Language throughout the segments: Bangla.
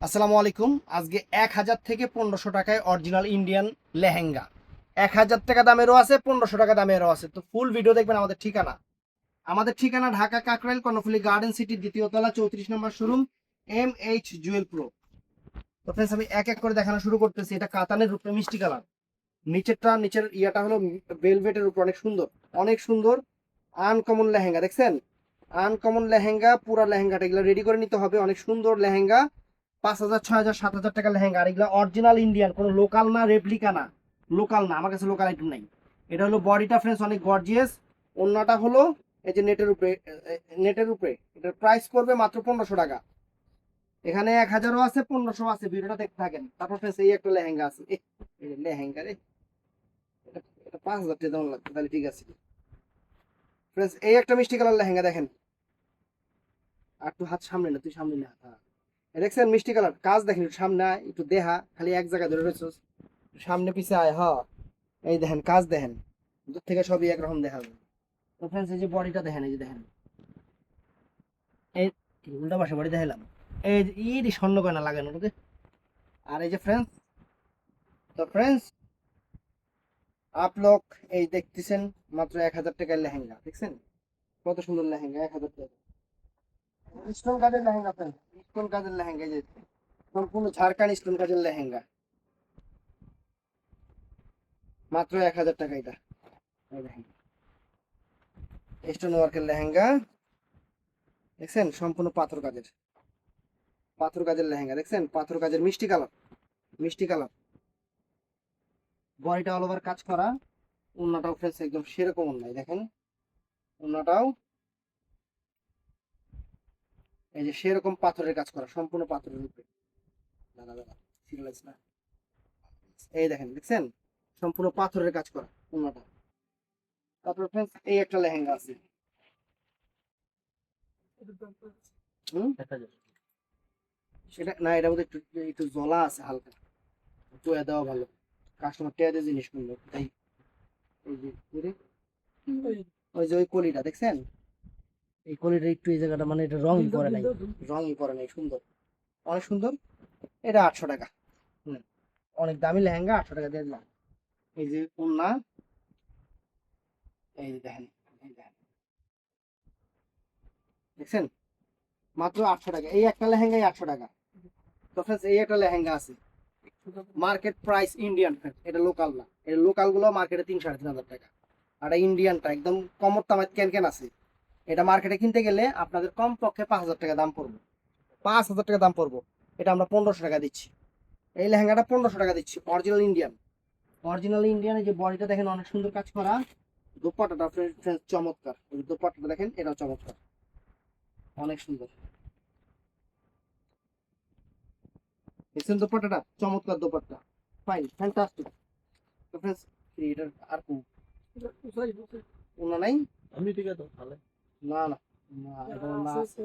আসসালামু আলাইকুম। আজকে 1000 থেকে 1500 টাকায় অরিজিনাল ইন্ডিয়ান লেহেঙ্গা, 1000 টাকা দামেরও আছে, 1500 টাকা দামেরও আছে। তো ফুল ভিডিও দেখবেন। আমাদের ঠিকানা ঢাকা কাকরাইল কর্ণফুলী গার্ডেন সিটির দ্বিতীয় তলা 34 নম্বর শোরুম, MH জুয়েল প্রো। তো ফ্রেন্ডস, আমি এক এক করে দেখানো শুরু করতেছি। এটা কাতানের উপরে মিষ্টি কালার, নিচের ইয়াটা হলো ভেলভেটের উপর, অনেক সুন্দর, অনেক সুন্দর। আনকমন লেহেঙ্গা দেখছেন, আনকমন লেহেঙ্গা। পুরা লেহেঙ্গাটা এগুলো রেডি করে নিতে হবে। অনেক সুন্দর লেহেঙ্গা, 5000, 6000, 7000 টাকা লেহেঙ্গা। আর এগুলো অরিজিনাল ইন্ডিয়ান, কোনো লোকাল না, রেপ্লিকা না। লোকাল না, আমার কাছে লোকাল আইটেম নাই। এটা হলো বডিটা ফ্রেন্ডস, অনেক গর্জিয়াস। ওন্নাটা হলো এই যে নেটের উপরে এটার প্রাইস করবে মাত্র 1500 টাকা। এখানে 1000ও আছে, 1500 আছে। ভিডিওটা দেখতে থাকেন। তারপর ফ্রেন্ডস, এই একটা লেহেঙ্গা আছে। এই যে লেহেঙ্গা রে, এটা 5000 টাকা দাম লাগবে, তাহলে ঠিক আছে। ফ্রেন্ডস, এই একটা মিষ্টি কালার লেহেঙ্গা দেখেন। আর একটু হাত সামনে না, তুই সামনে না। হ্যাঁ, দেখছেন মিষ্টি কালার, কাজ দেখেন। একটু সামনে আয়, একটু দেহা, খালি এক জায়গায় ধরে রয়েছিস। সামনে পিছে আয়। হ, এই দেখেন কাজ দেখেন, দূর থেকে সবই একরকম দেখা যায়। তো ফ্রেন্ডস, এই যে বডিটা দেখেন, এই যে দেখেন, এই উল্টা পাশে বডি দেখালাম। এই যে ইডি স্বর্ণ গয়না লাগানো ওকে। আর এই যে ফ্রেন্ডস, তো ফ্রেন্ডস আপ লোক, এই দেখতেছেন মাত্র 1000 টাকার লেহেঙ্গা। দেখছেন কত সুন্দর লেহেঙ্গা, 1000 টাকা। স্টোন কাজের লেহেঙ্গা ফ্রেন্ডস, স্টোন কাজের লেহেঙ্গা। এই যে সম্পূর্ণ ঝাড়খান্ড স্টোন কাজের লেহেঙ্গা, মাত্র 1000 টাকা এটা। এই দেখেন স্টোন ওয়ার্কের লেহেঙ্গা, দেখছেন সম্পূর্ণ পাথর কাজের লেহেঙ্গা। দেখছেন পাথর কাজের মিষ্টি কালার, মিষ্টি কালার। বডিটা অল ওভার কাজ করা। ওন্নাটাও ফ্রেশ, একদম সেরকম ওন্নাই দেখেন। ওন্নাটাও এই যে সেরকম পাথরের কাজ করা, সম্পূর্ণ পাথরের উপরে। দাদা দাদা সিরিয়াস না, এই দেখেন দেখছেন সম্পূর্ণ পাথরের কাজ করা ওন্নাটা। তারপর ফ্রেন্ডস, এই একটা লেহেঙ্গা আছে। হুম, সেটা না, এটা মধ্যে একটু একটু জলা আছে হালকা। টুয়া দেওয়া ভালো, কাস্টমার টেয়া দিয়ে জিনিস কিনলো তাই। এই যে ওই যে ওই কলিটা দেখছেন, এই কলিটা একটু এই জায়গাটা, মানে এটা রঙই করে নাই, রঙই করে নাই। সুন্দর, অনেক সুন্দর। এটা 800 টাকা। হুম, অনেক দামি লেহেঙ্গা, 800 টাকা দিয়ে দিলাম। এই যে ওন্না, এই যে দেখেন, এই দেখেন দেখছেন মাত্র 800 টাকা। এই একটা লেহেঙ্গাই 800 টাকা। তো ফ্রেন্ডস, এই একটা লেহেঙ্গা আছে, মার্কেট প্রাইস ইন্ডিয়ান ফ্রেন্ডস, এটা লোকাল না। এটা লোকাল গুলো মার্কেটে 3,500 টাকা। আর ইন্ডিয়ানটা একদম কমর তামাত কেন কেন আছে। এটা মার্কেটে কিনতে গেলে আপনাদের কম পক্ষে 5000 টাকা দাম পড়বে, 5000 টাকা দাম পড়বো। এটা আমরা 1500 টাকা দিচ্ছি। এই লেহেঙ্গাটা 1500 টাকা দিচ্ছি, অরিজিনাল ইন্ডিয়ান। Original Indian. এই যে বডিটা দেখেন, অনেক সুন্দর কাজ করা। দোপাট্টাটা ফ্রেন্ডস চমৎকার। এই দোপাট্টাটা দেখেন, এটাও চমৎকার, অনেক সুন্দর। দেখছেন দোপাট্টাটা, চমৎকার দোপাট্টা, ফাইন, ফ্যান্টাস্টিক। তো ফ্রেন্ডস, এটার আর কোন নাই? আমি ঠিক আছে তাহলে। না না, না এটা না আছে,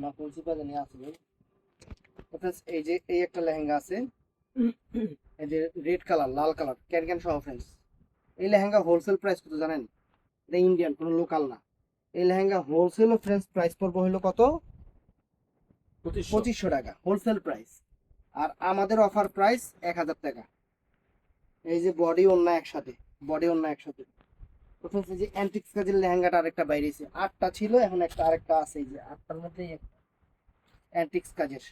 না প্রিন্সিপাল জানি আছে। তো ফ্রেন্ডস, এই যে এই একটা লেহেঙ্গা আছে, এই যে red colour, Lal colour, can can সহ ফ্রেন্ডস। এই লেহেঙ্গা হোলসেল প্রাইস কত জানেন? এটা ইন্ডিয়ান, কোনো লোকাল না। এই লেহেঙ্গা হোলসেল ফ্রেন্ডস প্রাইস পড়বে হলো কত? 2500 টাকা হোলসেল প্রাইস। আর আমাদের অফার প্রাইস 1000 টাকা। এই যে বডি ওন্না একসাথে, বডি ওন্না একসাথে। প্রথম যে অ্যান্টিক্স কাজের লেহেঙ্গাটা আরেকটা বাইরেছে, 8টা ছিল, এখন একটা আরেকটা আছে। এই যে 8টার মধ্যে অ্যান্টিক্স কাজের।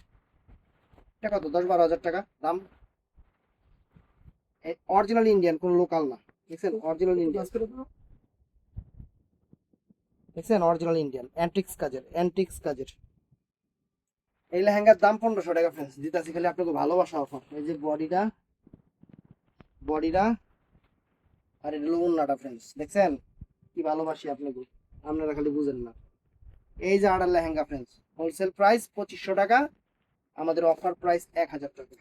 এটা কত? 10-12 হাজার টাকা দাম। অরিজিনাল ইন্ডিয়ান, কোনো লোকাল না। দেখছেন অরিজিনাল ইন্ডিয়ান, দেখছেন অরিজিনাল ইন্ডিয়ান, অ্যান্টিক্স কাজের। এই লেহেঙ্গার দাম 1500 টাকা ফ্রেন্ডস, দিতাছি খালি আপনাকে ভালোবাসা অফার। এই যে বডিটা আর এটা হলো ওন্নাটা ফ্রেন্ডস, দেখছেন কি ভালোবাসি আপনাকে, আপনারা খালি বুঝেন না। এই যে আড়ার লেহেঙ্গা ফ্রেন্ডস, হোলসেল প্রাইস 2500 টাকা, আমাদের অফার প্রাইস 1000 টাকা।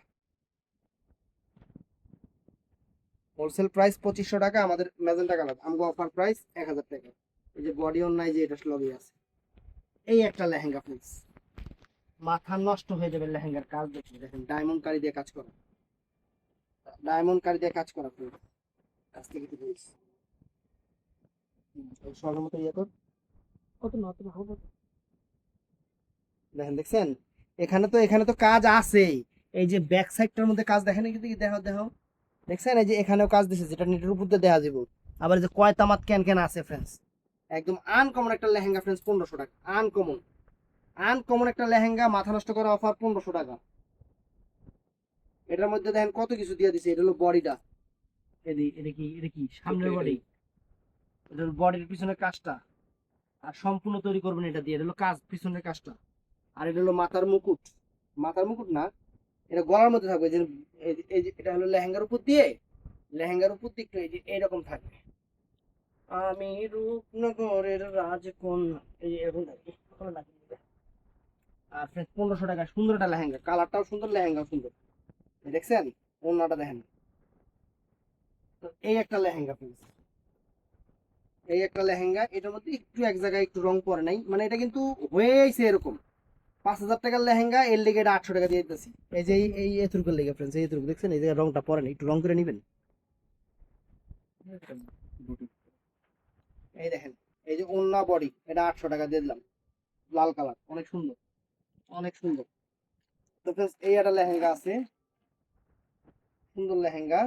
হোলসেল প্রাইস 2500 টাকা, আমাদের ম্যাজেন্টা কালার, আমাদের অফার প্রাইস 1000 টাকা। এই যে বডি অন্যায় যে এটা লবি আছে। এই একটা লেহেঙ্গা ফ্রেন্ডস, মাথা নষ্ট হয়ে যাবে লেহেঙ্গার কাজ দেখে। দেখেন ডায়মন্ড কারি দিয়ে কাজ করা, ডায়মন্ড কারি দিয়ে কাজ করা ফ্রেন্ডস। কাছ থেকে একটু বলছি, সর্বমত ইয়ে কর, কত না, তুমি হবে দেখেন, দেখছেন এখানে তো কাজ আছেই। এই যে ব্যাক সাইডটার মধ্যে কাজ দেখেন, কি দেখো দেখো, দেখছেন এই যে এখানেও কাজ দিছে যেটা নেটের উপর দিয়ে দেখা যাবে। আবার এই যে কয়তামাত ক্যান ক্যান আছে ফ্রেন্ডস, একদম আনকমন একটা লেহেঙ্গা ফ্রেন্ডস, 1500 টাকা। আনকমন, আনকমন একটা লেহেঙ্গা, মাথা নষ্ট করা অফার, 1500 টাকা। এটার মধ্যে দেখেন কত কিছু দিয়ে দিছে। এটা হলো বডিটা, এটা কি সামনের বডি, এটা হলো বডির পিছনের কাজটা, আর সম্পূর্ণ তৈরি করবেন এটা দিয়ে। এটা হলো কাজ, পিছনের কাজটা। আর এটা হলো মাথার মুকুট, মাথার মুকুট না, এটা গলার মধ্যে থাকবে। যে এটা হলো লেহেঙ্গার উপর দিয়ে, লেহেঙ্গার উপর দিয়ে একটু এই যে এইরকম থাকবে, আমি রূপনগরের রাজকন্যা, এই যে এরকম থাকবে। আর 1500 টাকা সুন্দর একটা লেহেঙ্গা, কালারটাও সুন্দর, লেহেঙ্গাও সুন্দর। এই দেখছেন ওড়নাটা দেখেন। তো এই একটা লেহেঙ্গা প্লিজ, এই একটা লেহেঙ্গা। এটার মধ্যে একটু এক জায়গায় একটু রং পরে নাই, মানে এটা কিন্তু হয়েছে এরকম। 5000 টাকার লেহেঙ্গা, এর লেগে এটা 800 টাকা দিয়ে দিতেছি। এই যে এই এতটুকুর লেগে ফ্রেন্ডস, এই এতটুকু দেখছেন, এই যে রংটা পরে নাই, একটু রং করে নিবেন। এই দেখেন, এই যে ওন্না বডি, এটা 800 টাকা দিয়ে দিলাম, লাল কালার, অনেক সুন্দর, অনেক সুন্দর। তো ফ্রেন্ডস এই একটা লেহেঙ্গা আছে, সুন্দর লেহেঙ্গা।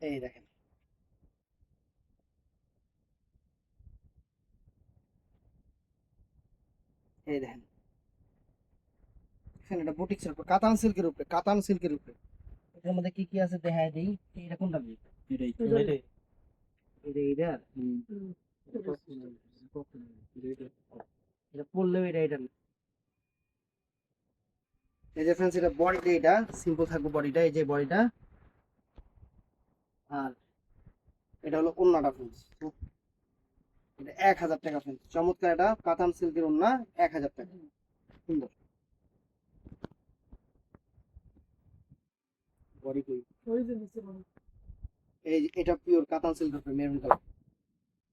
এই দেখেন, এই দেখেন, দেখেন এটা বুটিক্সের উপরে, কাতান সিল্কের উপরে, কাতান সিল্কের উপরে। এটার মধ্যে কি কি আছে দেখা দেই। এটা কোনটা বলি, এটাই এটা এটা এটা পড়লেও এটা না। এই যে ফ্রেন্ডস এটা বডিটা, এটা সিম্পল থাকবে বডিটা, এই যে বডিটা। আর এটা হলো ওন্নাটা ফ্রেন্ডস, এটা 1000 টাকা ফ্রেন্ডস, চমৎকার। এটা কাতান সিল্কের ওন্না, 1000 টাকা, সুন্দর বডি কই। এই যে এটা পিওর কাতান সিল্কের উপরে, মেরুন কালার,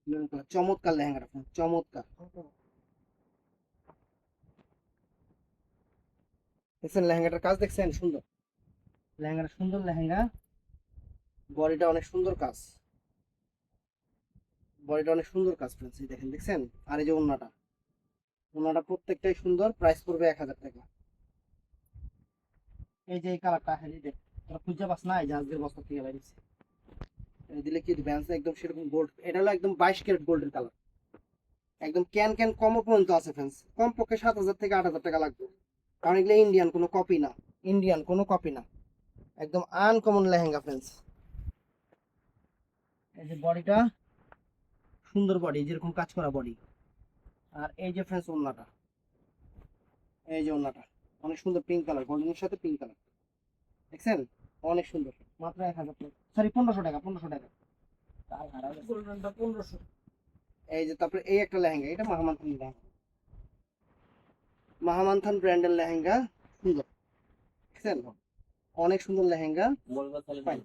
মেরুন কালার, চমৎকার লেহেঙ্গাটা friends, চমৎকার। দেখছেন লেহেঙ্গাটার কাজ, দেখছেন সুন্দর লেহেঙ্গাটা, সুন্দর লেহেঙ্গা। বডিটা অনেক সুন্দর কাজ, বডিটা অনেক সুন্দর কাজ ফ্রেন্ডস, এই দেখেন, দেখছেন। আর এই যে ওন্নাটা, ওন্নাটা প্রত্যেকটাই সুন্দর, প্রাইস পড়বে 1000 টাকা। এই যে এই কালারটা, হ্যাঁ দেখ, তোরা খুঁজে পাস না, এই যে আজকের বস্তা থেকে বাইরেছে। এটা দিলে কি দিবে answer, একদম সেরকম গোল্ড। এটা হলো একদম 22 ক্যারেট গোল্ডের কালার, একদম ক্যান ক্যান কমও পর্যন্ত আছে ফ্রেন্ডস। কমপক্ষে 7000 থেকে 8000 টাকা লাগবে, কারণ এগুলো ইন্ডিয়ান কোনো কপি না, ইন্ডিয়ান কোনো কপি না, একদম আনকমন লেহেঙ্গা ফ্রেন্ডস। এই যে বডিটা, সুন্দর বডি, যেরকম কাজ করা বডি। আর এই যে ফ্রেন্ডস ওন্নাটা, এই যে ওন্নাটা অনেক সুন্দর, পিঙ্ক কালার, গোল্ডেনের সাথে পিঙ্ক কালার, দেখছেন অনেক সুন্দর। মাত্র 1000 টাকা, সরি 1500 টাকা, 1500 টাকা। গোল্ডেনটা 1500। এই যে তারপরে এই একটা লেহেঙ্গা, এটা মাহমানথান লেহেঙ্গা, মাহমানথান ব্র্যান্ডের লেহেঙ্গা, সুন্দর, দেখছেন অনেক সুন্দর লেহেঙ্গা। Fine.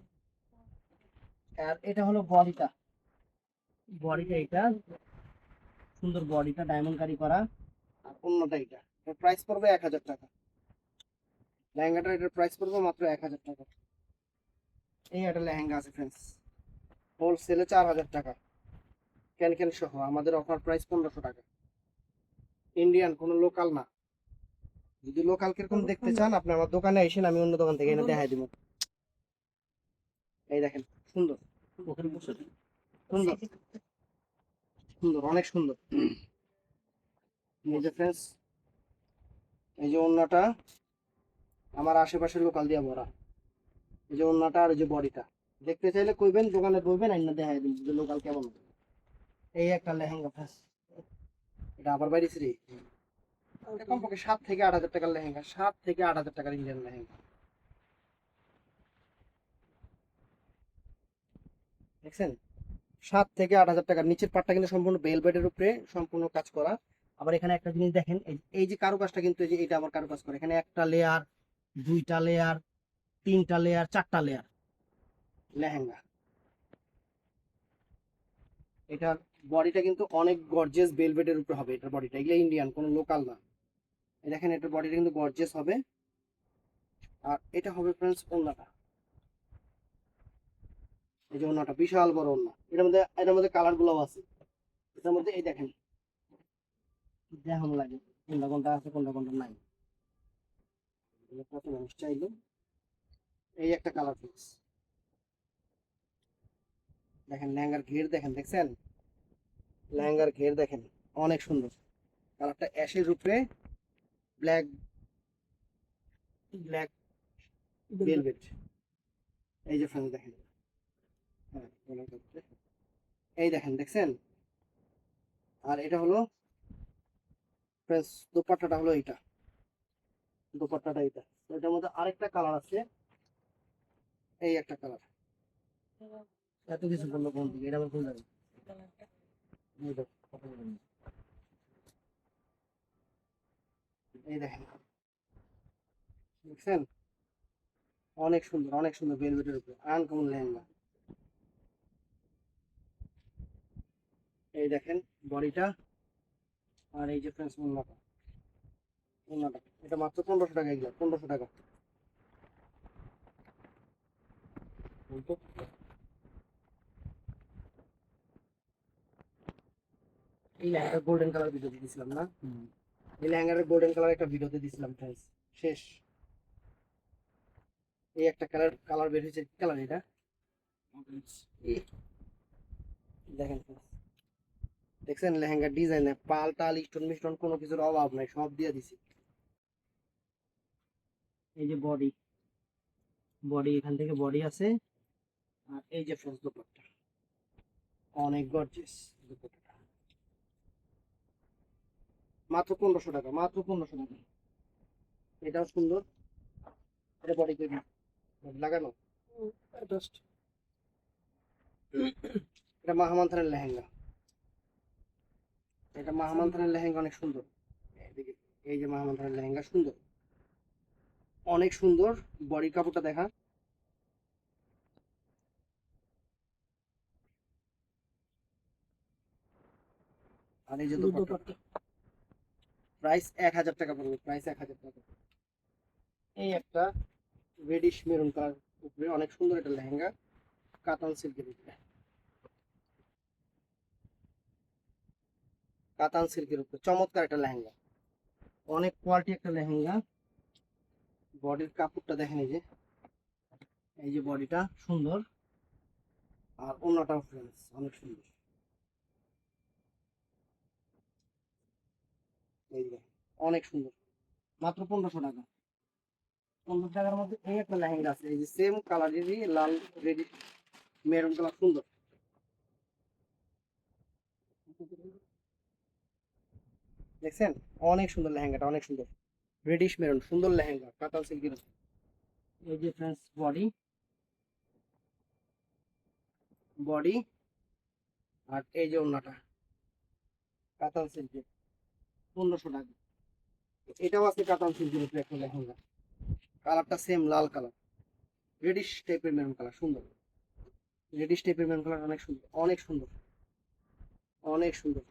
আর এটা হলো বডিটা, বডিটা এটা সুন্দর, বডিটা ডায়মন্ড কারি করা। আর অন্যটা এটা, প্রাইস পড়বে 1000 টাকা। লেহেঙ্গাটা এটার প্রাইস পড়বে মাত্র 1000 টাকা। এই একটা লেহেঙ্গা আছে ফ্রেন্ডস, হোলসেলে 4000 টাকা, ক্যান ক্যান সহ। আমাদের অফার প্রাইস 1500 টাকা, ইন্ডিয়ান কোনো লোকাল না। যদি লোকাল কিরকম দেখতে চান, আপনি আমার দোকানে এসেন, আমি অন্য দোকান থেকে এনে দেখাই দিব। এই দেখেন, সুন্দর, সুন্দর, সুন্দর, অনেক সুন্দর। এই যে ফ্রেন্ডস, এই যে ওন্নাটা, আমার আশেপাশের লোকাল দিয়ে ভরা। এই যে ওন্নাটা আর এই যে বডিটা, দেখতে চাইলে কইবেন, দোকানে বইবেন, আইনা দেখাই দিন যে লোকাল কেমন। এই একটা লেহেঙ্গা ফ্রেন্ডস, এটা আবার বাইরেছে রে। এটা কমপক্ষে 7 থেকে 8000 টাকার লেহেঙ্গা, 7 থেকে 8000 টাকার ইন্ডিয়ান লেহেঙ্গা, দেখছেন 7 থেকে 8000 টাকার। নিচের পাটটা কিন্তু সম্পূর্ণ বেলভেটের উপরে সম্পূর্ণ কাজ করা। আবার এখানে একটা জিনিস দেখেন, এই যে কারুকাজটা কিন্তু, এই যে এটা আবার কারুকাজ করা, এখানে একটা লেয়ার, দুইটা লেয়ার, তিনটা লেয়ার, চারটা লেয়ার লেহেঙ্গা। এটার বডিটা কিন্তু অনেক গর্জিয়াস বেলভেটের উপরে হবে এটার বডিটা, এগুলো ইন্ডিয়ান কোনো লোকাল না। এই দেখেন এটার বডিটা কিন্তু গর্জিয়াস হবে। আর এটা হবে ফ্রেন্ডস ওন্নাটা, এই যে ওন্নাটা বিশাল বড় ওন্না। এটার মধ্যে কালার গুলো আছে, এটার মধ্যে এই দেখেন, দেখুন লাগে, কোনটা কোনটা আছে কোনটা কোনটা নাই, কত মানুষ চাইলো। এই একটা কালার ফিক্স দেখেন, লেহেঙ্গার ঘের দেখেন, দেখছেন লেহেঙ্গার ঘের দেখেন, অনেক সুন্দর। কালারটা অ্যাশের উপরে ব্ল্যাক, ব্ল্যাক ভেলভেট। এই যে ফ্রেন্ড দেখেন, হ্যাঁ এই দেখেন, দেখছেন। আর এটা হলো ফ্রেন্ডস দোপাট্টাটা হলো এইটা, দোপাট্টাটা এইটা। এটার মধ্যে আরেকটা কালার আছে, এই একটা কালার। এত কিছু বললো কোন দিকে, এটা আবার কোন জায়গায়? এই দেখো, এই দেখেন, দেখছেন অনেক সুন্দর, অনেক সুন্দর ভেলভেটের উপরে আনকমন লেহেঙ্গা। এই দেখেন বডিটা, আর এই যে ফ্রেন্ডস ওড়নাটা, ওড়নাটা এটা মাত্র 1500 টাকা, এগুলো 1500 টাকা। বলতো এই লেহেঙ্গা গোল্ডেন কালার ভিডিওতে দিছিলাম না, এই লেহেঙ্গার গোল্ডেন কালার একটা ভিডিওতে দিছিলাম ফ্রেন্ডস, শেষ। এই একটা কালার, কালার বের হয়েছে, কি কালার এটা? এই দেখেন friends, দেখছেন লেহেঙ্গার ডিজাইনে পাল টাল স্টোন মিস্টোন কোনো কিছুর অভাব নাই, সব দিয়ে দিছি। এই যে বডি, বডি এখান থেকে বডি আছে। আর এই যে ফ্রেন্ডস দুপাট্টা, অনেক গর্জিয়াস দুপাট্টাটা, মাত্র 1500 টাকা, মাত্র 1500 টাকা। এটাও সুন্দর, এটা বডি করে লাগানো জাস্ট। এটা মাহমান্থানের লেহেঙ্গা, এটা মাহমান্থানের লেহেঙ্গা অনেক সুন্দর। এদিকে এই যে মাহমান্থানের লেহেঙ্গা সুন্দর, অনেক সুন্দর। বডি কাপড়টা দেখা, আর এই যে দুপাট্টা, প্রাইস 1000 টাকা পড়বে, প্রাইস 1000 টাকা। এই একটা রেডিশ মেরুন কালার উপরে অনেক সুন্দর একটা লেহেঙ্গা, কাতান সিল্কের উপরে, কাতান সিল্কের উপরে চমৎকার একটা লেহেঙ্গা, অনেক কোয়ালিটি একটা লেহেঙ্গা। বডির কাপড়টা দেখেন, এই যে বডিটা সুন্দর, আর ওড়নাটাও ফ্রেন্ডস অনেক সুন্দর। এই যে অনেক সুন্দর, মাত্র 1500 টাকা। 1500 টাকার মধ্যে এই একটা লেহেঙ্গা আছে, এই যে সেম কালারেরই লাল রেডি মেরুন কালার, সুন্দর। দেখছেন অনেক সুন্দর লেহেঙ্গাটা, অনেক সুন্দর রেডিশ মেরুন, সুন্দর লেহেঙ্গা কাতান সিল্কের। এই যে ফ্রেন্ডস বডি, বডি আর এই যে ওড়নাটা কাতান সিল্কের, 1500 টাকা। এটাও আছে কাতান সিল্কের উপরে একটা লেহেঙ্গা, কালারটা সেম লাল কালার, রেডিশ টাইপের মেরুন কালার, সুন্দর। রেডিশ টাইপের মেরুন কালার অনেক সুন্দর, অনেক সুন্দর, অনেক সুন্দর।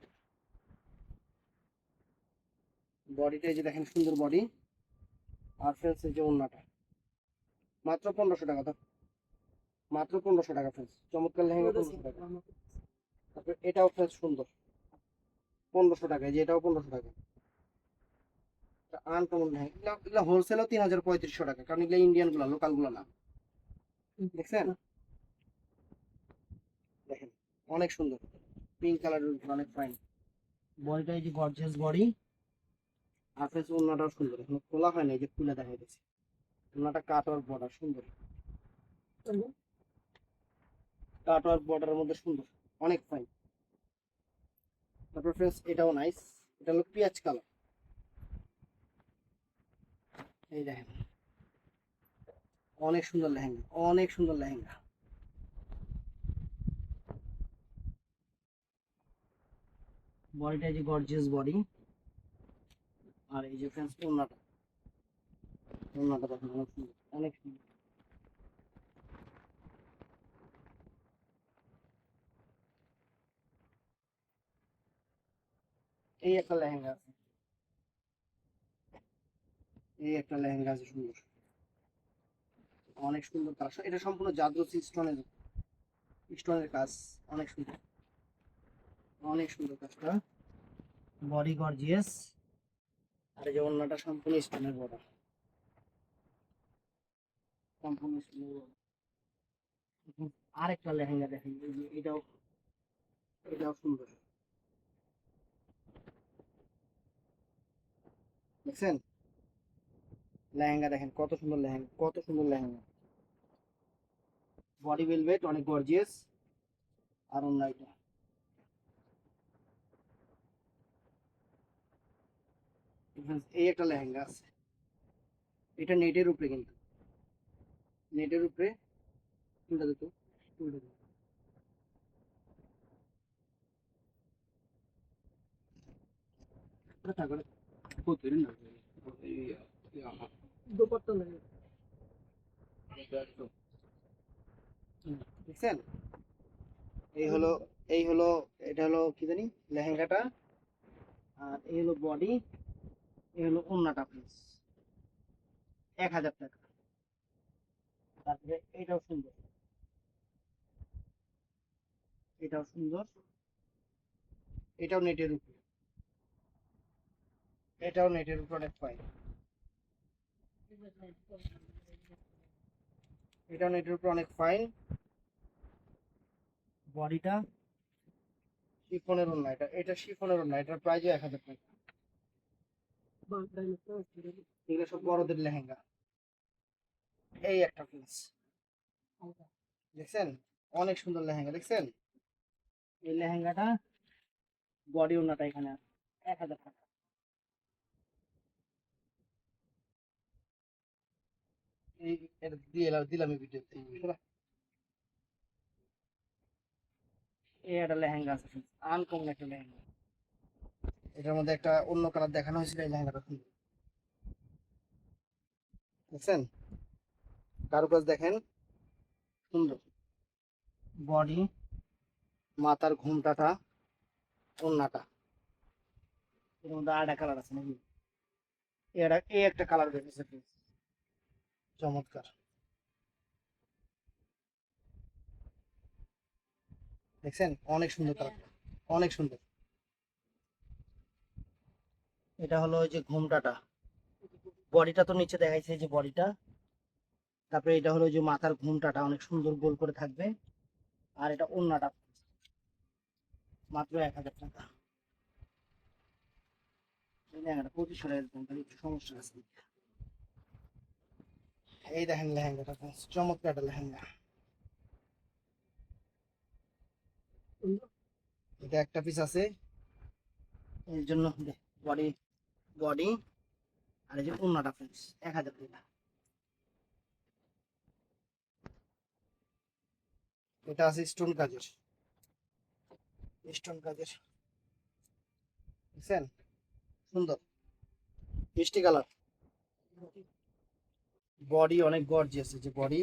বডিটা এই যে দেখেন সুন্দর বডি, আর ফ্রেন্ডস এই যে ওড়নাটা, মাত্র 1500 টাকা। তো মাত্র 1500 টাকা ফ্রেন্ডস, চমৎকার লেহেঙ্গা 1500 টাকা। তারপর এটাও ফ্রেন্ডস সুন্দর, 1500 টাকা, যে এটাও 1500 টাকা। আনকমন লেহেঙ্গা, এগুলো হোলসেলও 3500 টাকা, কারণ এগুলো ইন্ডিয়ান গুলা, লোকাল গুলা না। দেখছেন, দেখেন অনেক সুন্দর, পিঙ্ক কালারের উপর অনেক ফাইন। বডিটা এই যে গর্জিয়াস বডি, আর ফ্রেন্ডস ওড়নাটাও সুন্দর, এখন খোলা হয় না, এই যে খুলে দেখা যাচ্ছে। ওড়নাটা কাট ওয়ার্ক বর্ডার, সুন্দর কাট ওয়ার্ক বর্ডারের মধ্যে সুন্দর, অনেক ফাইন। তারপর ফ্রেন্ডস এটাও নাইস, এটা হলো পেঁয়াজ কালার। এই দেখেন অনেক সুন্দর লেহেঙ্গা, অনেক সুন্দর লেহেঙ্গা। বডিটা এই যে গর্জিয়াস বডি, আর এই যে ফ্রেন্ডস ওড়নাটা, ওড়নাটা দেখেন অনেক সুন্দর, অনেক সুন্দর। এই একটা লেহেঙ্গা আছে, এই একটা লেহেঙ্গা আছে সুন্দর, অনেক সুন্দর কাজ, এটা সম্পূর্ণ জাদরসি স্টোনের, স্টোনের কাজ, অনেক সুন্দর, অনেক সুন্দর কাজটা। বডি গর্জিয়াস, আর এই যে অন্যটা সম্পূর্ণ স্টোনের বর্ডার, সম্পূর্ণ স্টোনের বর্ডার। আরেকটা লেহেঙ্গা দেখেন, এই যে এটাও, এটাও সুন্দর, দেখছেন লেহেঙ্গা দেখেন কত সুন্দর লেহেঙ্গা, কত সুন্দর লেহেঙ্গা, বডি ভেলভেট অনেক গর্জিয়াস। আর অন্য এটা, এই একটা লেহেঙ্গা আছে, এটা নেটের উপরে, কিন্তু নেটের উপরে, উল্টা দিত, উল্টা দিত। দুপাট্টা লাগে। দেখছেন, এই হলো, এই হলো, এটা হলো কি জানি লেহেঙ্গাটা, আর এই হলো বডি, এই হলো ওন্নাটা প্লিজ, 1000 টাকা। তারপরে এটাও সুন্দর, এটাও সুন্দর, এটাও নেটের উপরে, এটাও নেটের উপরে অনেক ফাইন, এটাও নেটের উপরে অনেক ফাইন। বডিটা শিফনের ওন্না, এটা এটা শিফনের ওন্না, এটার প্রাইসও 1000 টাকা। এগুলো সব বড়দের লেহেঙ্গা। এই একটা পিস দেখছেন, অনেক সুন্দর লেহেঙ্গা, দেখছেন এই লেহেঙ্গাটা, বডি ওন্নাটা এখানে 1000 টাকা। এই এটা দিয়ে দিলাম এই ভিডিওতে। এই একটা লেহেঙ্গা আছে, আনকমন একটা লেহেঙ্গা, এটার মধ্যে একটা অন্য কালার দেখানো হয়েছিল, এই লেহেঙ্গাটা সুন্দর, দেখছেন কারুকাজ দেখেন, সুন্দর বডি, মাথার ঘুমটাটা, ওন্নাটা, এর মধ্যে আরেকটা কালার আছে নাকি, এটা এই একটা কালার বেরিয়েছে, চমৎকার, দেখছেন অনেক সুন্দর কালার, অনেক সুন্দর। এটা হলো ওই যে ঘুমটাটা, বডিটা তো নিচে দেখাইছে, এই যে বডিটা, তারপরে এটা হলো ওই যে মাথার ঘুমটাটা অনেক সুন্দর গোল করে থাকবে, আর এটা ওন্নাটা, মাত্র 1000 টাকা। এই লেহেঙ্গাটা 2500 টাকা দাম, তাহলে একটু সমস্যা আছে। এই দেখেন লেহেঙ্গাটা, চমৎকার একটা লেহেঙ্গা, এটা একটা পিস আছে, এর জন্য বডি, বডি, আর এই যে ওন্নাটা পিস 1000 টাকা। এটা আছে স্টোন কাজের, স্টোন কাজের, বুঝছেন সুন্দর মিষ্টি কালার, বডি অনেক গর্জিয়াস, যে বডি,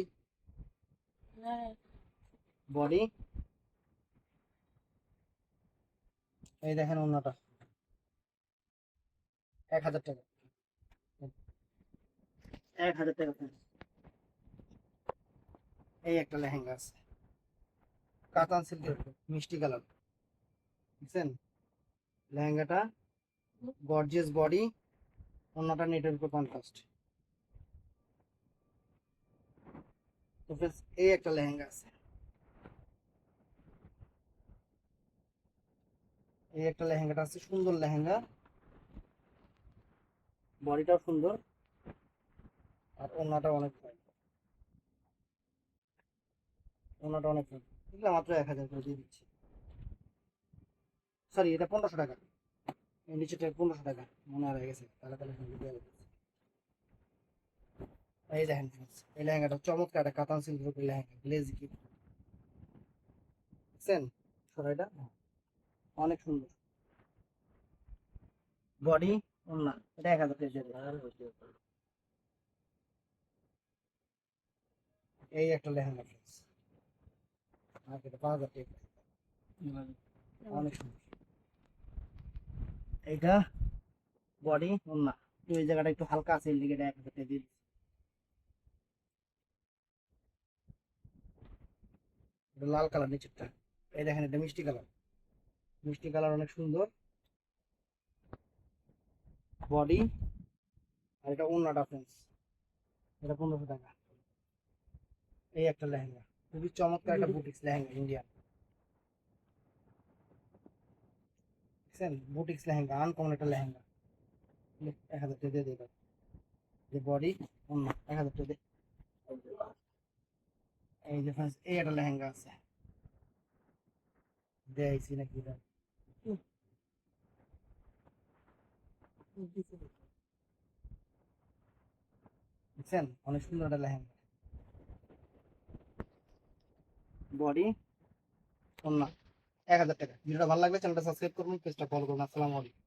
বডি, এই দেখেন ওন্নাটা 1000 টাকা, 1000 টাকা। এই একটা লেহেঙ্গা আছে কাতান সিল্কের উপর, মিষ্টি কালার, বুঝছেন লেহেঙ্গাটা, গর্জিয়াস বডি, ওন্নাটা নেটের উপর কন্ট্রাস্ট। তো friends, এই একটা লেহেঙ্গা আছে, এই একটা লেহেঙ্গাটা আছে, সুন্দর লেহেঙ্গা, বডিটাও সুন্দর, আর ওন্নাটা অনেক ফাইন, ওন্নাটা অনেক ফাইন, এগুলো মাত্র 1000 করে দিয়ে দিচ্ছি, সরি এটা 1500 টাকা, এই নিচেটা 1500 টাকা, মনে হয়ে গেছে তাহলে তাহলে দেওয়া যাবে। এই দেখেন friends, এই লেহেঙ্গাটা চমৎকার একটা কাতান সিল্কের উপর লেহেঙ্গা, গ্লেজি কি দেখছেন, সরাইটা অনেক সুন্দর, বডি, ওন্না, এটা 1000 টাকা দিয়ে দেবো। এই একটা লেহেঙ্গা friends, মার্কেটে 5000 টাকা, অনেক সুন্দর, এইটা বডি, ওন্না, ওই জায়গাটা একটু হালকা আছে, এই দিকে 1000 টাকা দিয়ে দিচ্ছি। এটা লাল কালার নিচেরটা, এই দেখেন এটা মিষ্টি কালার, মিষ্টি কালার অনেক সুন্দর, বডি, আর এটা ওড়নাটা ফ্রেন্ডস, এটা 1500 টাকা। এই একটা লেহেঙ্গা, খুবই চমৎকার একটা বুটিক্স লেহেঙ্গা ইন্ডিয়ান, দেখছেন বুটিক্স লেহেঙ্গা, আনকমন একটা লেহেঙ্গা। 1000 টাকা দিয়ে দেবে, যে বডি ওড়না 1000 টাকা দিয়ে। এই যে ফ্রেন্ডস এই একটা লেহেঙ্গা আছে, দেখাইছি নাকি এটা, দেখছেন অনেক সুন্দর একটা লেহেঙ্গা, বডি ওড়না 1000 টাকা। ভিডিওটা ভালো লাগলে চ্যানেলটা সাবস্ক্রাইব করুন, পেজটা ফলো করুন। আসসালামু আলাইকুম।